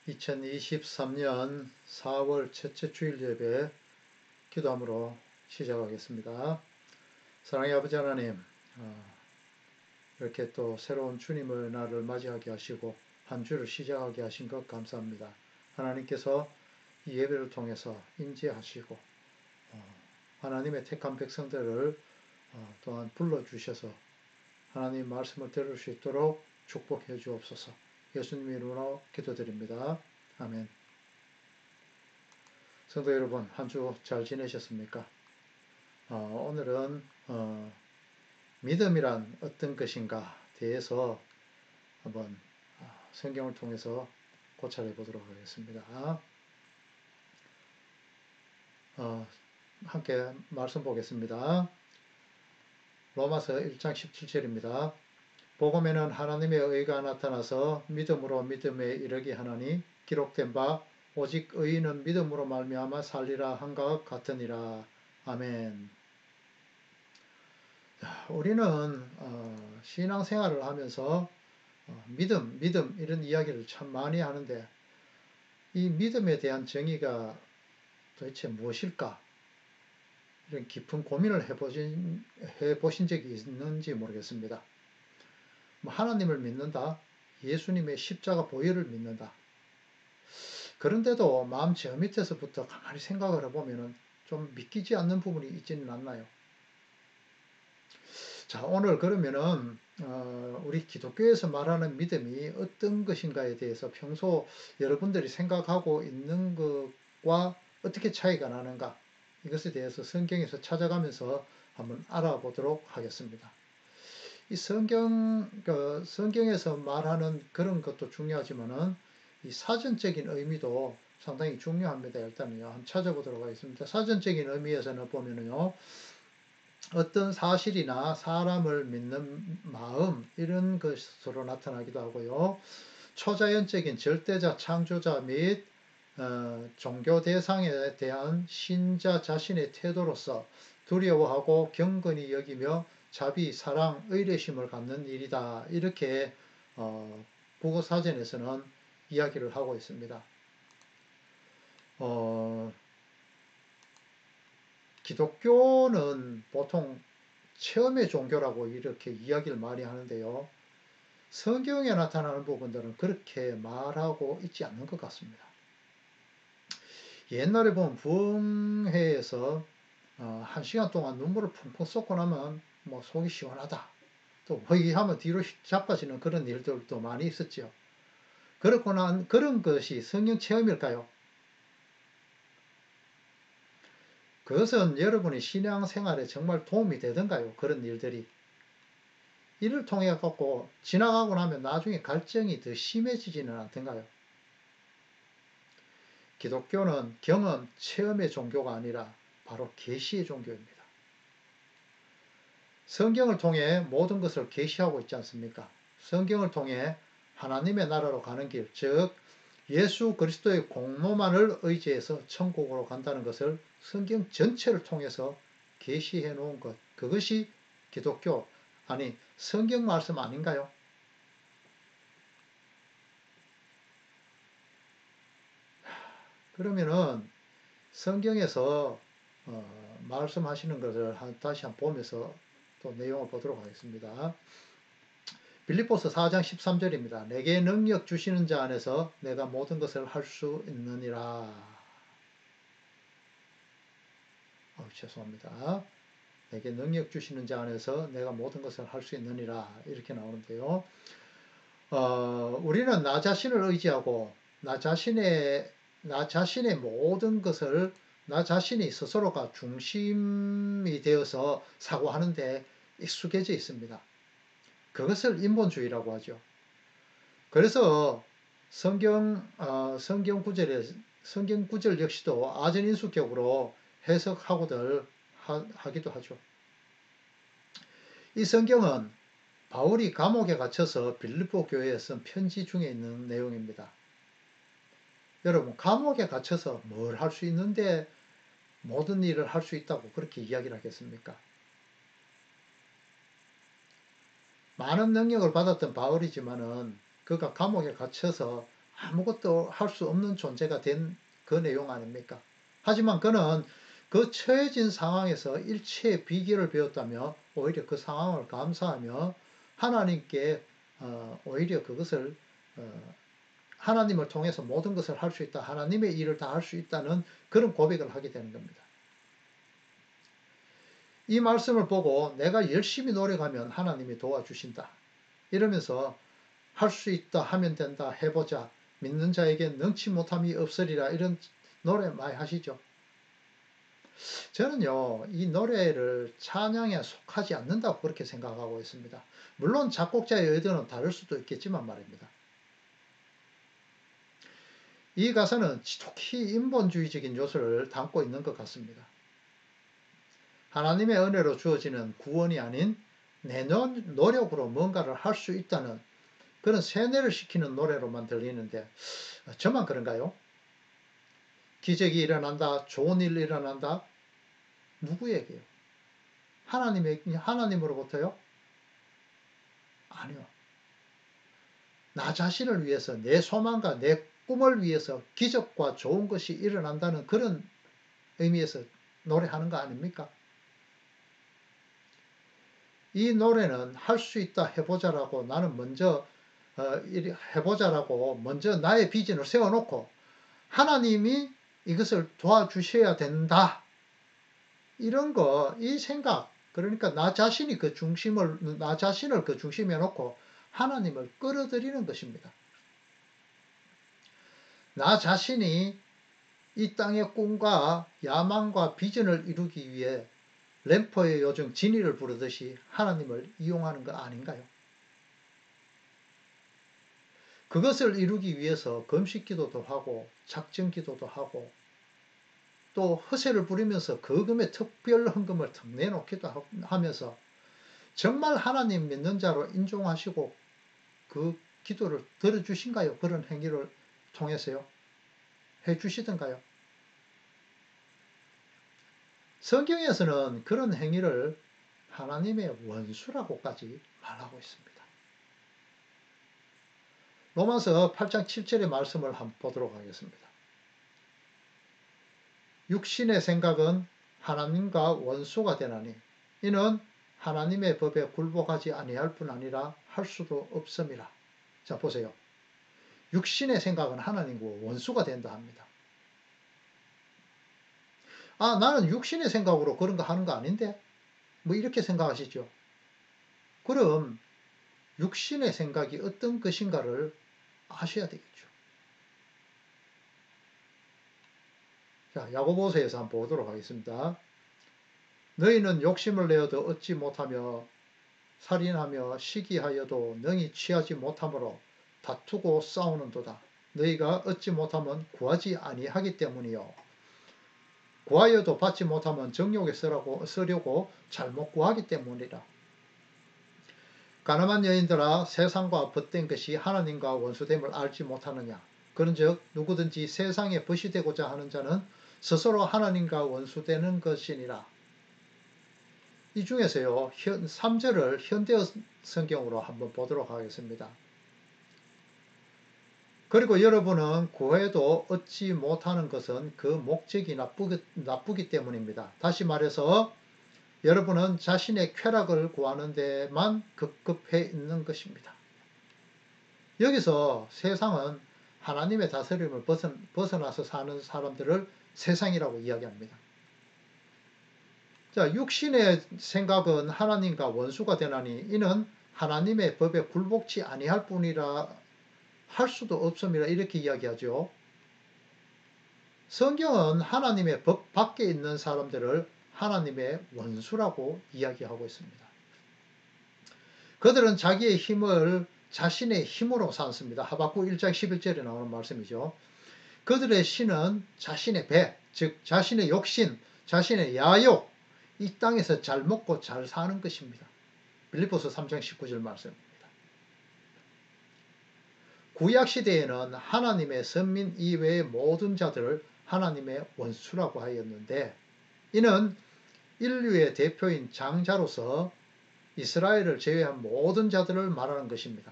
2023년 4월 첫째 주일 예배 기도함으로 시작하겠습니다. 사랑의 아버지 하나님, 이렇게 또 새로운 주님의 날을 맞이하게 하시고 한 주를 시작하게 하신 것 감사합니다. 하나님께서 이 예배를 통해서 인지하시고 하나님의 택한 백성들을 또한 불러주셔서 하나님 말씀을 들을 수 있도록 축복해 주옵소서. 예수님 이름으로 기도드립니다. 아멘. 성도 여러분, 한 주 잘 지내셨습니까? 오늘은 믿음이란 어떤 것인가 대해서 한번 성경을 통해서 고찰해 보도록 하겠습니다. 함께 말씀 보겠습니다. 로마서 1장 17절입니다. 복음에는 하나님의 의가 나타나서 믿음으로 믿음에 이르게 하나니 기록된 바 오직 의인은 믿음으로 말미암아 살리라 한 것 같으니라. 아멘. 우리는 신앙생활을 하면서 믿음 이런 이야기를 참 많이 하는데 이 믿음에 대한 정의가 도대체 무엇일까? 이런 깊은 고민을 해보신 적이 있는지 모르겠습니다. 하나님을 믿는다, 예수님의 십자가 보혈을 믿는다. 그런데도 마음 저 밑에서부터 가만히 생각을 해보면 좀 믿기지 않는 부분이 있지는 않나요? 자, 오늘 그러면은 우리 기독교에서 말하는 믿음이 어떤 것인가에 대해서 평소 여러분들이 생각하고 있는 것과 어떻게 차이가 나는가, 이것에 대해서 성경에서 찾아가면서 한번 알아보도록 하겠습니다. 이 성경에서 말하는 그런 것도 중요하지만은 이 사전적인 의미도 상당히 중요합니다. 일단은요, 한번 찾아보도록 하겠습니다. 사전적인 의미에서는 보면은요, 어떤 사실이나 사람을 믿는 마음, 이런 것으로 나타나기도 하고요. 초자연적인 절대자 창조자 및 종교 대상에 대한 신자 자신의 태도로서 두려워하고 경건히 여기며 자비, 사랑, 의뢰심을 갖는 일이다. 이렇게 국어사전에서는 이야기를 하고 있습니다. 기독교는 보통 체험의 종교라고 이렇게 이야기를 많이 하는데요. 성경에 나타나는 부분들은 그렇게 말하고 있지 않는 것 같습니다. 옛날에 보면 부흥회에서 1시간 동안 눈물을 펑펑 쏟고 나면 뭐 속이 시원하다, 또 회개하면 뒤로 자빠지는 그런 일들도 많이 있었죠. 그렇고 난 그런 것이 성경 체험일까요? 그것은 여러분의 신앙생활에 정말 도움이 되던가요? 그런 일들이. 이를 통해 갖고 지나가고 나면 나중에 갈증이 더 심해지지는 않던가요? 기독교는 경험, 체험의 종교가 아니라 바로 계시의 종교입니다. 성경을 통해 모든 것을 계시하고 있지 않습니까? 성경을 통해 하나님의 나라로 가는 길, 즉 예수 그리스도의 공로만을 의지해서 천국으로 간다는 것을 성경 전체를 통해서 계시해 놓은 것, 그것이 기독교, 아니 성경 말씀 아닌가요? 그러면은 성경에서 말씀하시는 것을 다시 한번 보면서 또 내용을 보도록 하겠습니다. 빌립보서 4장 13절입니다. 내게 능력 주시는 자 안에서 내가 모든 것을 할 수 있느니라. 죄송합니다. 내게 능력 주시는 자 안에서 내가 모든 것을 할 수 있느니라, 이렇게 나오는데요. 우리는 나 자신을 의지하고 나 자신의 모든 것을 나 자신이 스스로가 중심이 되어서 사고하는데 익숙해져 있습니다. 그것을 인본주의라고 하죠. 그래서 성경 구절 역시도 아전인수격으로 해석하고들 하기도 하죠. 이 성경은 바울이 감옥에 갇혀서 빌립보 교회에 쓴 편지 중에 있는 내용입니다. 여러분, 감옥에 갇혀서 뭘 할 수 있는데 모든 일을 할 수 있다고 그렇게 이야기를 하겠습니까? 많은 능력을 받았던 바울이지만은 그가 감옥에 갇혀서 아무것도 할 수 없는 존재가 된 그 내용 아닙니까? 하지만 그는 그 처해진 상황에서 일체의 비결을 배웠다며 오히려 그 상황을 감사하며 하나님께 오히려 그것을 하나님을 통해서 모든 것을 할 수 있다. 하나님의 일을 다 할 수 있다는 그런 고백을 하게 되는 겁니다. 이 말씀을 보고 내가 열심히 노력하면 하나님이 도와주신다. 이러면서 할 수 있다, 하면 된다, 해보자. 믿는 자에게 능치 못함이 없으리라. 이런 노래 많이 하시죠. 저는요, 이 노래를 찬양에 속하지 않는다고 그렇게 생각하고 있습니다. 물론 작곡자의 의도는 다를 수도 있겠지만 말입니다. 이 가사는 지독히 인본주의적인 요소를 담고 있는 것 같습니다. 하나님의 은혜로 주어지는 구원이 아닌 내 노력으로 뭔가를 할 수 있다는 그런 세뇌를 시키는 노래로만 들리는데 저만 그런가요? 기적이 일어난다, 좋은 일이 일어난다. 누구에게요? 하나님으로부터요? 아니요. 나 자신을 위해서, 내 소망과 내 꿈을 위해서 기적과 좋은 것이 일어난다는 그런 의미에서 노래하는 거 아닙니까? 이 노래는 할 수 있다, 해보자라고 나는 먼저 해보자라고 먼저 나의 비전을 세워놓고 하나님이 이것을 도와주셔야 된다. 이런 거, 이 생각, 그러니까 나 자신을 그 중심에 놓고 하나님을 끌어들이는 것입니다. 나 자신이 이 땅의 꿈과 야망과 비전을 이루기 위해 램퍼의 요정 지니를 부르듯이 하나님을 이용하는 거 아닌가요? 그것을 이루기 위해서 금식 기도도 하고 작정 기도도 하고 또 허세를 부리면서 거금의 특별 헌금을 턱 내놓기도 하면서 정말 하나님 믿는 자로 인정하시고 그 기도를 들어주신가요? 그런 행위를 통해서요? 해주시던가요? 성경에서는 그런 행위를 하나님의 원수라고까지 말하고 있습니다. 로마서 8장 7절의 말씀을 한번 보도록 하겠습니다. 육신의 생각은 하나님과 원수가 되나니 이는 하나님의 법에 굴복하지 아니할 뿐 아니라 할 수도 없음이라. 자, 보세요. 육신의 생각은 하나님과 원수가 된다 합니다. 아, 나는 육신의 생각으로 그런 거 하는 거 아닌데? 뭐 이렇게 생각하시죠. 그럼 육신의 생각이 어떤 것인가를 아셔야 되겠죠. 자, 야고보서에서 한번 보도록 하겠습니다. 너희는 욕심을 내어도 얻지 못하며 살인하며 시기하여도 능히 취하지 못하므로 다투고 싸우는도다. 너희가 얻지 못하면 구하지 아니하기 때문이요. 구하여도 받지 못하면 정욕에 쓰려고 잘못 구하기 때문이라. 가늠한 여인들아, 세상과 벗된 것이 하나님과 원수됨을 알지 못하느냐. 그런즉 누구든지 세상에 벗이 되고자 하는 자는 스스로 하나님과 원수되는 것이니라. 이 중에서요, 3절을 현대어 성경으로 한번 보도록 하겠습니다. 그리고 여러분은 구해도 얻지 못하는 것은 그 목적이 나쁘기 때문입니다. 다시 말해서 여러분은 자신의 쾌락을 구하는 데만 급급해 있는 것입니다. 여기서 세상은 하나님의 다스림을 벗어나서 사는 사람들을 세상이라고 이야기합니다. 자, 육신의 생각은 하나님과 원수가 되나니 이는 하나님의 법에 굴복치 아니할 뿐이라 할 수도 없음이라 이렇게 이야기하죠. 성경은 하나님의 법 밖에 있는 사람들을 하나님의 원수라고 이야기하고 있습니다. 그들은 자기의 힘을 자신의 힘으로 삼습니다. 하박국 1장 11절에 나오는 말씀이죠. 그들의 신은 자신의 배, 즉 자신의 욕심, 자신의 야욕, 이 땅에서 잘 먹고 잘 사는 것입니다. 빌립보서 3장 19절 말씀입니다. 구약시대에는 하나님의 선민 이외의 모든 자들을 하나님의 원수라고 하였는데 이는 인류의 대표인 장자로서 이스라엘을 제외한 모든 자들을 말하는 것입니다.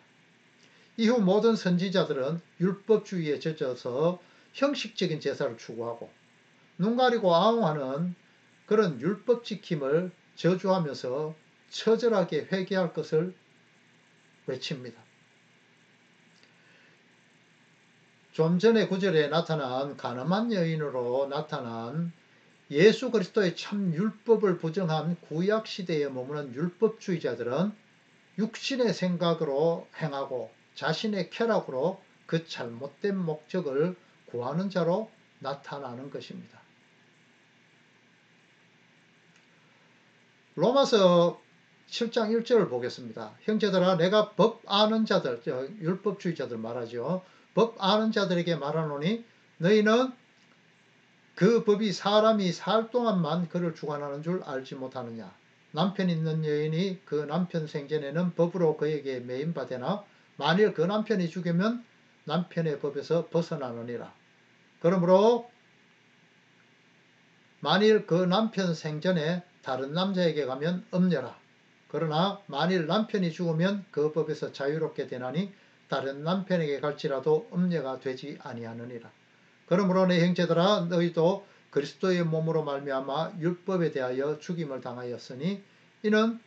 이후 모든 선지자들은 율법주의에 젖어서 형식적인 제사를 추구하고 눈 가리고 아웅하는 그런 율법 지킴을 저주하면서 처절하게 회개할 것을 외칩니다. 좀 전에 구절에 나타난 가늠한 여인으로 나타난 예수 그리스도의 참 율법을 부정한 구약시대에 머무는 율법주의자들은 육신의 생각으로 행하고 자신의 쾌락으로 그 잘못된 목적을 구하는 자로 나타나는 것입니다. 로마서 7장 1절을 보겠습니다. 형제들아 내가 법 아는 자들, 율법주의자들 말하죠. 법 아는 자들에게 말하노니 너희는 그 법이 사람이 살 동안만 그를 주관하는 줄 알지 못하느냐. 남편 있는 여인이 그 남편 생전에는 법으로 그에게 매인받으나 만일 그 남편이 죽으면 남편의 법에서 벗어나느니라. 그러므로 만일 그 남편 생전에 다른 남자에게 가면 음녀라. 그러나 만일 남편이 죽으면 그 법에서 자유롭게 되나니 다른 남편에게 갈지라도 음녀가 되지 아니하느니라. 그러므로 내 형제들아 너희도 그리스도의 몸으로 말미암아 율법에 대하여 죽임을 당하였으니 이는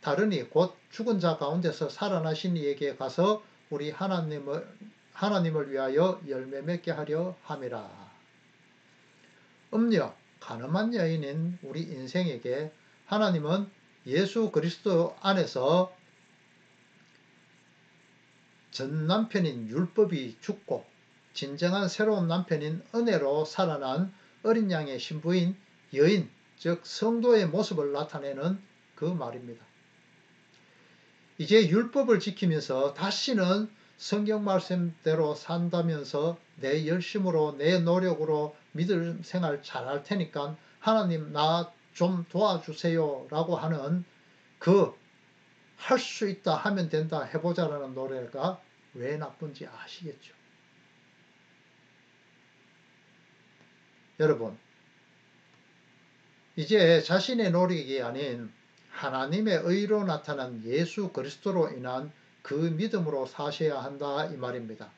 다른이 곧 죽은 자 가운데서 살아나신 이에게 가서 우리 하나님을 위하여 열매 맺게 하려 함이라. 음녀, 가늠한 여인인 우리 인생에게 하나님은 예수 그리스도 안에서 전 남편인 율법이 죽고 진정한 새로운 남편인 은혜로 살아난 어린 양의 신부인 여인, 즉 성도의 모습을 나타내는 그 말입니다. 이제 율법을 지키면서 다시는 성경 말씀대로 산다면서 내 열심으로 내 노력으로 믿음 생활 잘할 테니까 하나님 나 좀 도와주세요 라고 하는 그 할 수 있다 하면 된다 해보자라는 노래가 왜 나쁜지 아시겠죠? 여러분 이제 자신의 노력이 아닌 하나님의 의로 나타난 예수 그리스도로 인한 그 믿음으로 사셔야 한다 이 말입니다.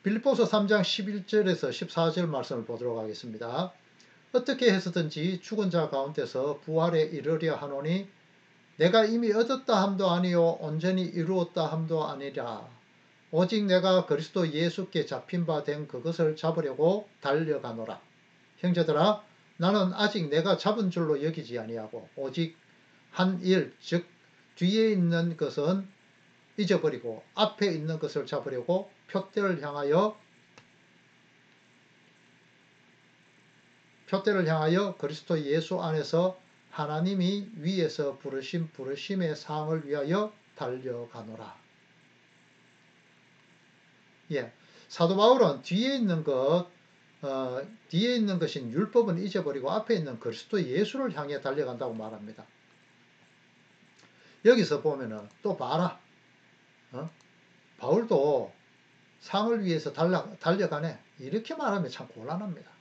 빌립보서 3장 11절에서 14절 말씀을 보도록 하겠습니다. 어떻게 해서든지 죽은 자 가운데서 부활에 이르려 하노니 내가 이미 얻었다 함도 아니요 온전히 이루었다 함도 아니라 오직 내가 그리스도 예수께 잡힌 바 된 그것을 잡으려고 달려가노라. 형제들아 나는 아직 내가 잡은 줄로 여기지 아니하고 오직 한 일, 즉 뒤에 있는 것은 잊어버리고 앞에 있는 것을 잡으려고 표대를 향하여 그리스도 예수 안에서 하나님이 위에서 부르신 부르심의 상을 위하여 달려가노라. 예, 사도 바울은 뒤에 있는 것인 율법은 잊어버리고 앞에 있는 그리스도 예수를 향해 달려간다고 말합니다. 여기서 보면은 또 봐라. 바울도 상을 위해서 달려가네. 이렇게 말하면 참 곤란합니다.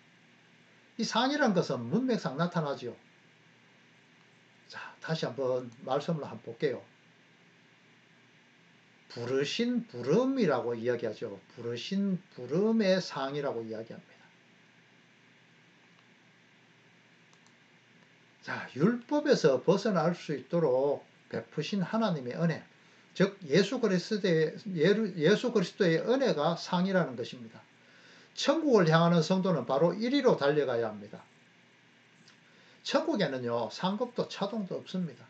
이 상이란 것은 문맥상 나타나죠. 자, 다시 한번 말씀을 한번 볼게요. 부르신 부름이라고 이야기하죠. 부르신 부름의 상이라고 이야기합니다. 자, 율법에서 벗어날 수 있도록 베푸신 하나님의 은혜, 즉 예수 그리스도의 은혜가 상이라는 것입니다. 천국을 향하는 성도는 바로 이리로 달려가야 합니다. 천국에는요, 상급도 차동도 없습니다.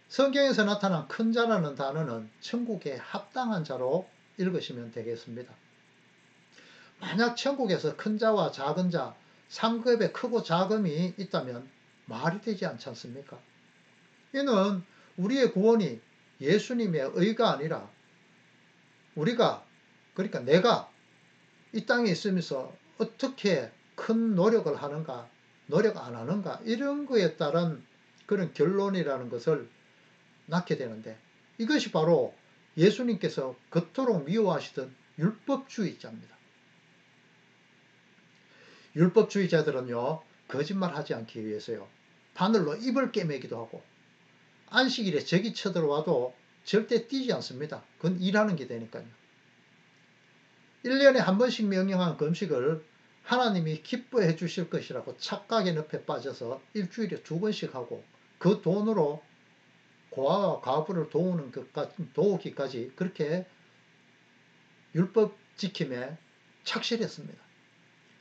성경에서 나타난 큰 자라는 단어는 천국에 합당한 자로 읽으시면 되겠습니다. 만약 천국에서 큰 자와 작은 자, 상급에 크고 작음이 있다면 말이 되지 않지 않습니까? 이는 우리의 구원이 예수님의 의가 아니라 그러니까 내가 이 땅에 있으면서 어떻게 큰 노력을 하는가, 노력 안 하는가 이런 거에 따른 그런 결론이라는 것을 낳게 되는데 이것이 바로 예수님께서 그토록 미워하시던 율법주의자입니다. 율법주의자들은요 거짓말하지 않기 위해서요 바늘로 입을 꿰매기도 하고 안식일에 적이 쳐들어와도 절대 뛰지 않습니다. 그건 일하는 게 되니까요. 1년에 한 번씩 명령한 금식을 하나님이 기뻐해 주실 것이라고 착각의 늪에 빠져서 일주일에 2번씩 하고 그 돈으로 고아와 과부를 도우기까지 그렇게 율법 지킴에 착실했습니다.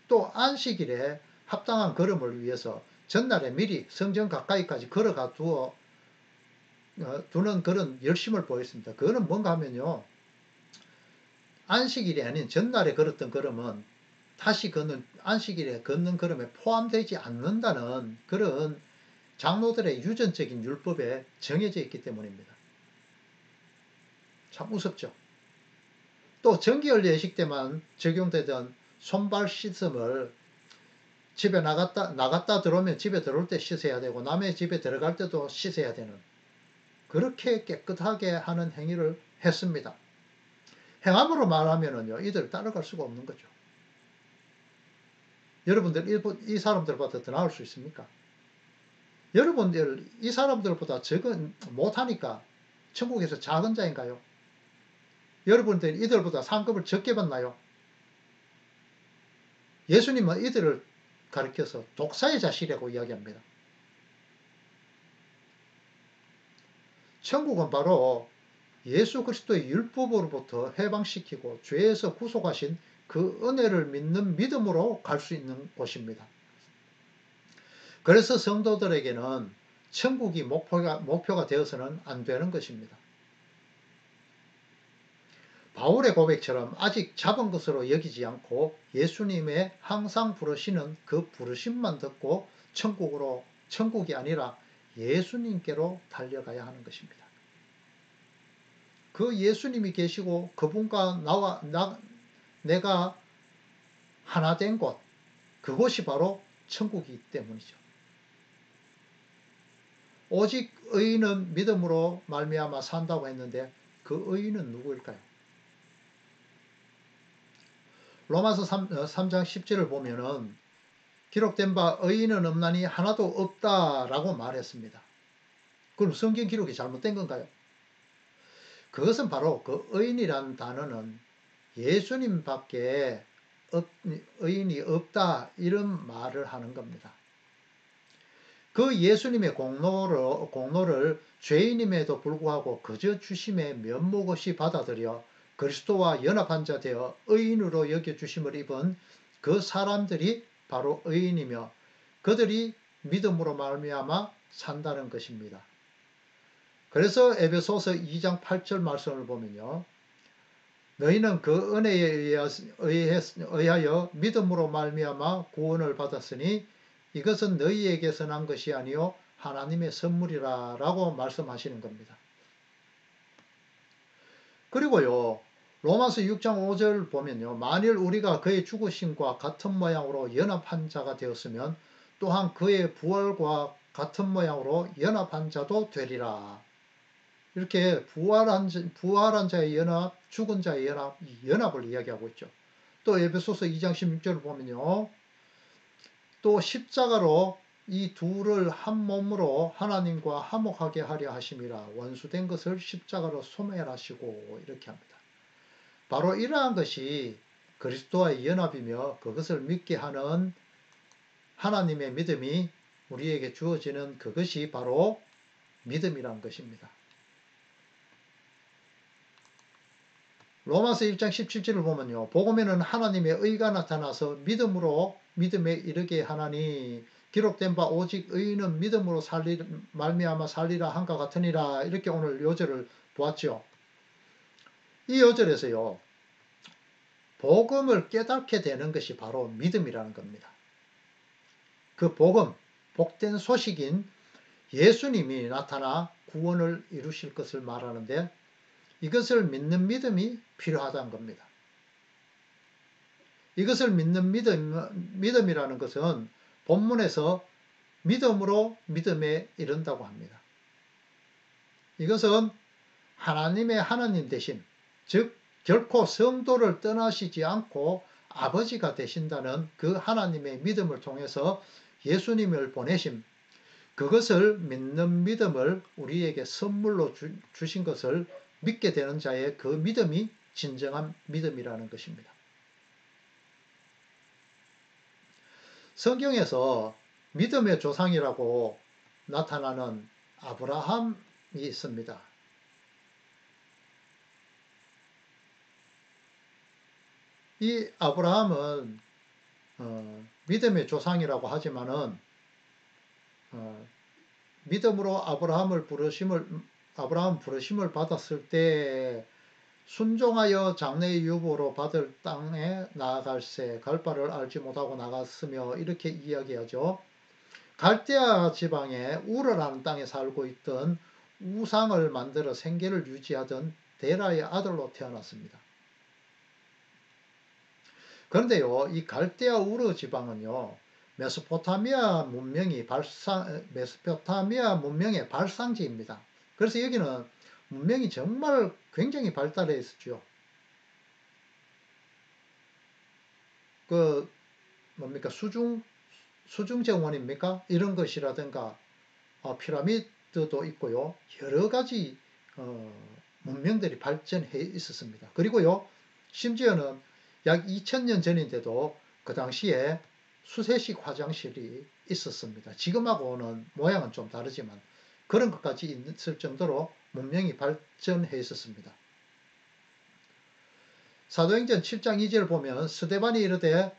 또 안식일에 합당한 걸음을 위해서 전날에 미리 성전 가까이까지 걸어가 두는 그런 열심을 보였습니다. 그거는 뭔가 하면요, 안식일이 아닌 전날에 걸었던 걸음은 다시 안식일에 걷는 걸음에 포함되지 않는다는 그런 장로들의 유전적인 율법에 정해져 있기 때문입니다. 참 무섭죠. 또 정기열 예식 때만 적용되던 손발 씻음을 집에 나갔다 들어오면 집에 들어올 때 씻어야 되고 남의 집에 들어갈 때도 씻어야 되는, 그렇게 깨끗하게 하는 행위를 했습니다. 행함으로 말하면은요, 이들 따라갈 수가 없는 거죠. 여러분들 이 사람들보다 더 나을 수 있습니까? 여러분들 이 사람들보다 적은 못하니까 천국에서 작은 자인가요? 여러분들 이들보다 상급을 적게 받나요? 예수님은 이들을 가리켜서 독사의 자식이라고 이야기합니다. 천국은 바로 예수 그리스도의 율법으로부터 해방시키고 죄에서 구속하신 그 은혜를 믿는 믿음으로 갈 수 있는 곳입니다. 그래서 성도들에게는 천국이 목표가 되어서는 안 되는 것입니다. 바울의 고백처럼 아직 잡은 것으로 여기지 않고 예수님의 항상 부르시는 그 부르심만 듣고 천국이 아니라 예수님께로 달려가야 하는 것입니다. 그 예수님이 계시고 그분과 내가 하나 된 곳, 그곳이 바로 천국이기 때문이죠. 오직 의인은 믿음으로 말미암아 산다고 했는데 그 의인은 누구일까요? 로마서 3장 10절을 보면은 기록된 바 의인은 없나니 하나도 없다라고 말했습니다. 그럼 성경 기록이 잘못된 건가요? 그것은 바로 그 의인이라는 단어는 예수님밖에 의인이 없다 이런 말을 하는 겁니다. 그 예수님의 공로를 죄인임에도 불구하고 그저 주심의 면목 없이 받아들여 그리스도와 연합한 자 되어 의인으로 여겨주심을 입은 그 사람들이 바로 의인이며 그들이 믿음으로 말미암아 산다는 것입니다. 그래서 에베소서 2장 8절 말씀을 보면요, 너희는 그 은혜에 의하여 믿음으로 말미암아 구원을 받았으니 이것은 너희에게서 난 것이 아니요 하나님의 선물이라 라고 말씀하시는 겁니다. 그리고요, 로마서 6장 5절 보면요, 만일 우리가 그의 죽으심과 같은 모양으로 연합한 자가 되었으면 또한 그의 부활과 같은 모양으로 연합한 자도 되리라. 이렇게 부활한 자의 연합, 죽은 자의 연합을 이야기하고 있죠. 또 에베소서 2장 16절을 보면요, 또 십자가로 이 둘을 한 몸으로 하나님과 화목하게 하려 하심이라. 원수된 것을 십자가로 소멸하시고, 이렇게 합니다. 바로 이러한 것이 그리스도와의 연합이며 그것을 믿게 하는 하나님의 믿음이 우리에게 주어지는 그것이 바로 믿음이란 것입니다. 로마서 1장 17절을 보면요, 복음에는 하나님의 의가 나타나서 믿음에 이르게 하나니 기록된 바 오직 의인은 믿음으로 말미암아 살리라 한과 같으니라. 이렇게 오늘 요절을 보았죠. 이 요절에서요, 복음을 깨닫게 되는 것이 바로 믿음이라는 겁니다. 그 복음, 복된 소식인 예수님이 나타나 구원을 이루실 것을 말하는데 이것을 믿는 믿음이 필요하다는 겁니다. 이것을 믿는 믿음이라는 것은 본문에서 믿음으로 믿음에 이른다고 합니다. 이것은 하나님의 하나님 되심, 즉 결코 성도를 떠나시지 않고 아버지가 되신다는 그 하나님의 믿음을 통해서 예수님을 보내심, 그것을 믿는 믿음을 우리에게 선물로 주신 것을 믿게 되는 자의 그 믿음이 진정한 믿음이라는 것입니다. 성경에서 믿음의 조상이라고 나타나는 아브라함이 있습니다. 이 아브라함은 믿음의 조상이라고 하지만은 믿음으로 아브라함 부르심을 받았을 때 순종하여 장래의 유보로 받을 땅에 나아갈새 갈 바를 알지 못하고 나갔으며 이렇게 이야기하죠. 갈대아 지방의 우르라는 땅에 살고 있던 우상을 만들어 생계를 유지하던 데라의 아들로 태어났습니다. 그런데요, 이 갈대아 우르 지방은요, 메소포타미아 문명의 발상지입니다. 그래서 여기는 문명이 정말 굉장히 발달해 있었죠. 뭡니까? 수중정원입니까? 이런 것이라든가, 피라미드도 있고요. 여러 가지, 문명들이 발전해 있었습니다. 그리고요, 심지어는 약 2000년 전인데도 그 당시에 수세식 화장실이 있었습니다. 지금하고는 모양은 좀 다르지만 그런 것까지 있을 정도로 문명이 발전해 있었습니다. 사도행전 7장 2절 보면 스데반이 이르되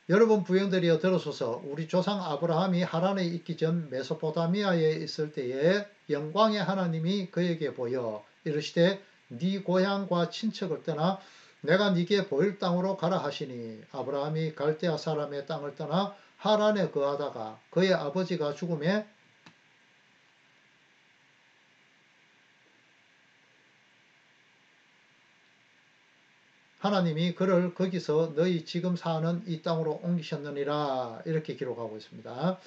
여러분 부형들이여 들으소서 우리 조상 아브라함이 하란에 있기 전 메소포타미아에 있을 때에 영광의 하나님이 그에게 보여 이르시되 네 고향과 친척을 떠나 내가 네게 보일 땅으로 가라 하시니 아브라함이 갈대아 사람의 땅을 떠나 하란에 거하다가 그의 아버지가 죽음에 하나님이 그를 거기서 너희 지금 사는 이 땅으로 옮기셨느니라 이렇게 기록하고 있습니다.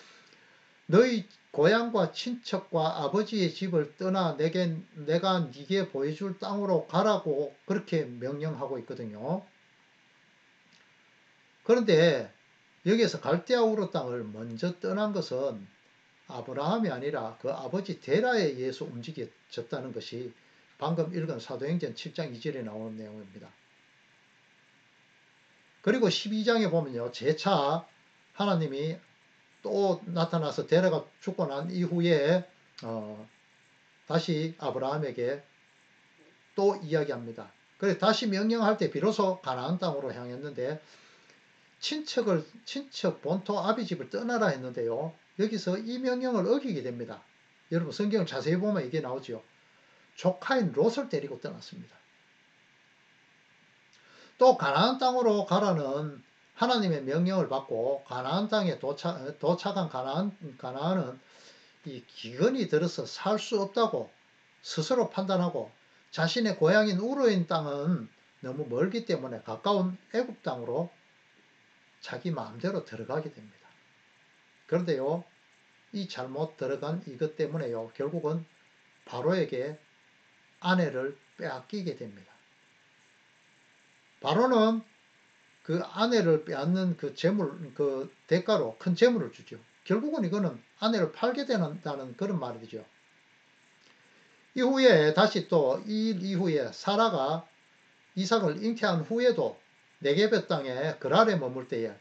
너희 고향과 친척과 아버지의 집을 떠나 내가 네게 보여줄 땅으로 가라고 그렇게 명령하고 있거든요. 그런데 여기에서 갈대아 우르 땅을 먼저 떠난 것은 아브라함이 아니라 그 아버지 데라에 의해서 움직여졌다는 것이 방금 읽은 사도행전 7장 2절에 나오는 내용입니다. 그리고 12장에 보면요. 재차 하나님이 또 나타나서 데라가 죽고 난 이후에 다시 아브라함에게 또 이야기합니다. 그래서 다시 명령할 때 비로소 가나안 땅으로 향했는데 친척 본토 아비집을 떠나라 했는데요. 여기서 이 명령을 어기게 됩니다. 여러분 성경을 자세히 보면 이게 나오죠. 조카인 롯을 데리고 떠났습니다. 또 가나안 땅으로 가라는 하나님의 명령을 받고 가나안 땅에 도착한 가나안은 이 기근이 들어서 살 수 없다고 스스로 판단하고 자신의 고향인 우르인 땅은 너무 멀기 때문에 가까운 애굽 땅으로 자기 마음대로 들어가게 됩니다. 그런데요, 이 잘못 들어간 이것 때문에요, 결국은 바로에게 아내를 빼앗기게 됩니다. 바로는 그 아내를 빼앗는 그 대가로 큰 재물을 주죠. 결국은 이거는 아내를 팔게 된다는 그런 말이죠. 이후에 다시 또 이 이후에 사라가 이삭을 잉태한 후에도 네게베 땅에 그랄에 머물 때에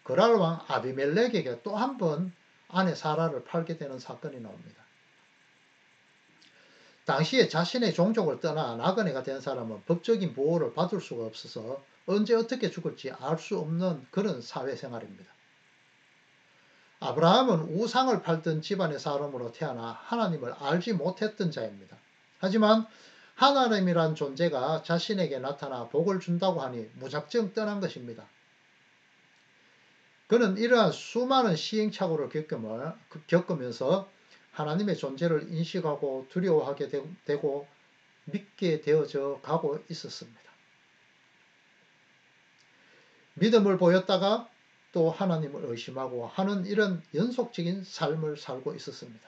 그랄 왕 아비멜렉에게 또 한 번 아내 사라를 팔게 되는 사건이 나옵니다. 당시에 자신의 종족을 떠나 나그네가 된 사람은 법적인 보호를 받을 수가 없어서 언제 어떻게 죽을지 알 수 없는 그런 사회생활입니다. 아브라함은 우상을 팔던 집안의 사람으로 태어나 하나님을 알지 못했던 자입니다. 하지만 하나님이란 존재가 자신에게 나타나 복을 준다고 하니 무작정 떠난 것입니다. 그는 이러한 수많은 시행착오를 겪으면서 하나님의 존재를 인식하고 두려워하게 되고 믿게 되어져 가고 있었습니다. 믿음을 보였다가 또 하나님을 의심하고 하는 이런 연속적인 삶을 살고 있었습니다.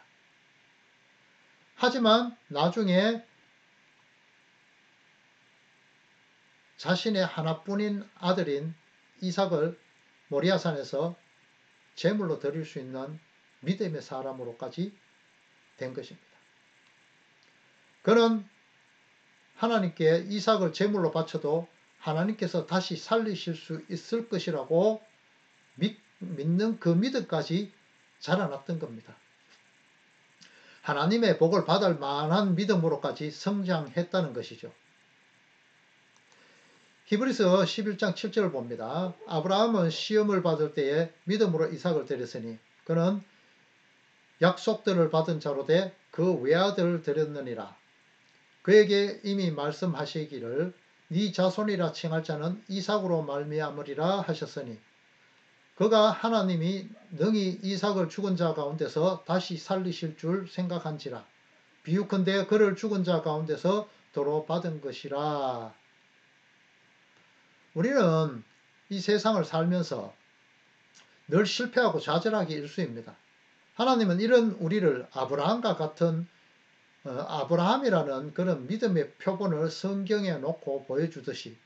하지만 나중에 자신의 하나뿐인 아들인 이삭을 모리아산에서 제물로 드릴 수 있는 믿음의 사람으로까지 된 것입니다. 그는 하나님께 이삭을 제물로 바쳐도 하나님께서 다시 살리실 수 있을 것이라고 믿는 그 믿음까지 자라났던 겁니다. 하나님의 복을 받을 만한 믿음으로까지 성장했다는 것이죠. 히브리서 11장 7절을 봅니다. 아브라함은 시험을 받을 때에 믿음으로 이삭을 드렸으니 그는 약속들을 받은 자로 돼 그 외아들을 드렸느니라. 그에게 이미 말씀하시기를 네 자손이라 칭할 자는 이삭으로 말미암으리라 하셨으니 그가 하나님이 능히 이삭을 죽은 자 가운데서 다시 살리실 줄 생각한지라. 비유컨대 그를 죽은 자 가운데서 도로 받은 것이라. 우리는 이 세상을 살면서 늘 실패하고 좌절하기 일쑤입니다. 하나님은 이런 우리를 아브라함과 같은 아브라함이라는 그런 믿음의 표본을 성경에 놓고 보여주듯이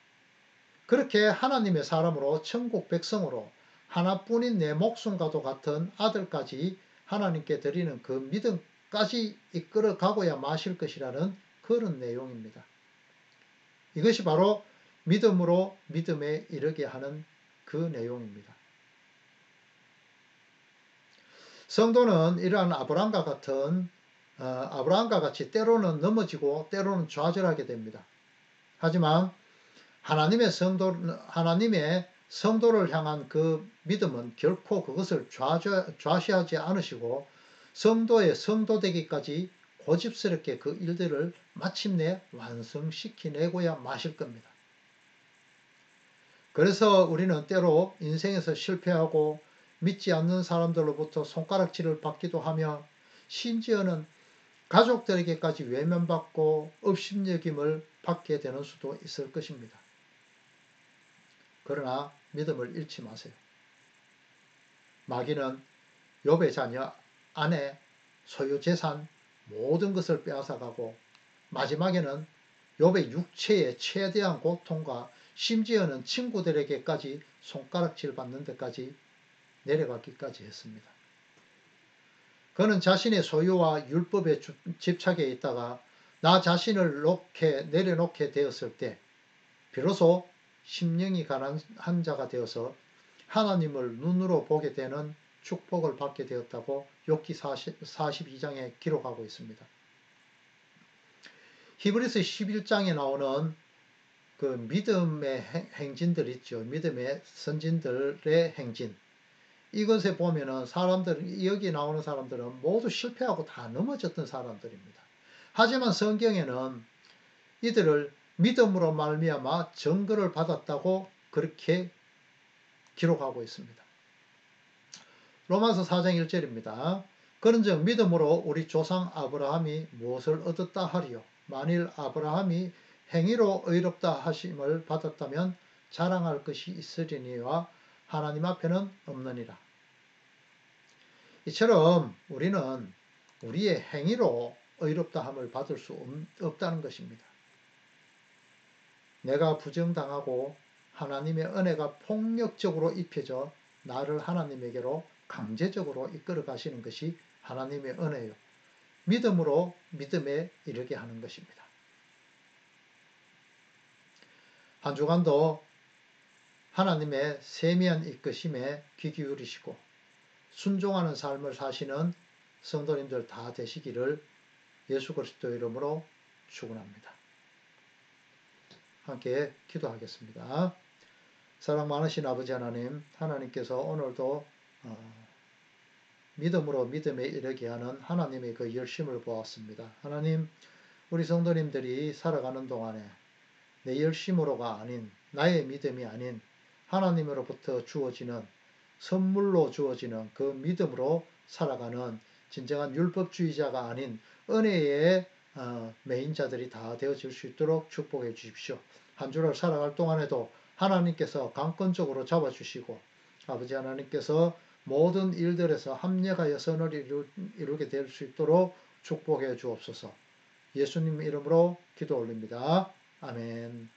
그렇게 하나님의 사람으로 천국 백성으로 하나뿐인 내 목숨과도 같은 아들까지 하나님께 드리는 그 믿음까지 이끌어 가고야 마실 것이라는 그런 내용입니다. 이것이 바로 믿음으로 믿음에 이르게 하는 그 내용입니다. 성도는 이러한 아브라함과 같이 때로는 넘어지고 때로는 좌절하게 됩니다. 하지만 하나님의 성도를 향한 그 믿음은 결코 그것을 좌시하지 않으시고 성도의 성도되기까지 고집스럽게 그 일들을 마침내 완성시키내고야 마실 겁니다. 그래서 우리는 때로 인생에서 실패하고 믿지 않는 사람들로부터 손가락질을 받기도 하며 심지어는 가족들에게까지 외면받고 업신여김을 받게 되는 수도 있을 것입니다. 그러나 믿음을 잃지 마세요. 마귀는 욥의 자녀, 아내, 소유 재산 모든 것을 빼앗아가고 마지막에는 욥의 육체의 최대한 고통과 심지어는 친구들에게까지 손가락질 받는 데까지 내려가기까지 했습니다. 그는 자신의 소유와 율법에 집착해 있다가 나 자신을 내려놓게 되었을 때 비로소 심령이 가난한 자가 되어서 하나님을 눈으로 보게 되는 축복을 받게 되었다고 욥기 42장에 기록하고 있습니다. 히브리서 11장에 나오는 그 믿음의 행진들 있죠. 믿음의 선진들의 행진. 이것에 보면은 여기 나오는 사람들은 모두 실패하고 다 넘어졌던 사람들입니다. 하지만 성경에는 이들을 믿음으로 말미암아 증거를 받았다고 그렇게 기록하고 있습니다. 로마서 4장 1절입니다. 그런즉 믿음으로 우리 조상 아브라함이 무엇을 얻었다 하리요. 만일 아브라함이 행위로 의롭다 하심을 받았다면 자랑할 것이 있으리니와 하나님 앞에는 없느니라. 이처럼 우리는 우리의 행위로 의롭다 함을 받을 수 없다는 것입니다. 내가 부정당하고 하나님의 은혜가 폭력적으로 입혀져 나를 하나님에게로 강제적으로 이끌어 가시는 것이 하나님의 은혜요. 믿음으로 믿음에 이르게 하는 것입니다. 한 주간도 하나님의 세미한 이끄심에 귀 기울이시고 순종하는 삶을 사시는 성도님들 다 되시기를 예수 그리스도 이름으로 축원합니다. 함께 기도하겠습니다. 사랑 많으신 아버지 하나님, 하나님께서 오늘도 믿음으로 믿음에 이르게 하는 하나님의 그 열심을 보았습니다. 하나님, 우리 성도님들이 살아가는 동안에 내 열심으로가 아닌, 나의 믿음이 아닌 하나님으로부터 주어지는 선물로 주어지는 그 믿음으로 살아가는 진정한 율법주의자가 아닌 은혜의 매인자들이 다 되어질 수 있도록 축복해 주십시오. 한 주를 살아갈 동안에도 하나님께서 강권적으로 잡아주시고 아버지 하나님께서 모든 일들에서 합력하여 선을 이루게 될 수 있도록 축복해 주옵소서. 예수님 이름으로 기도 올립니다. 아멘.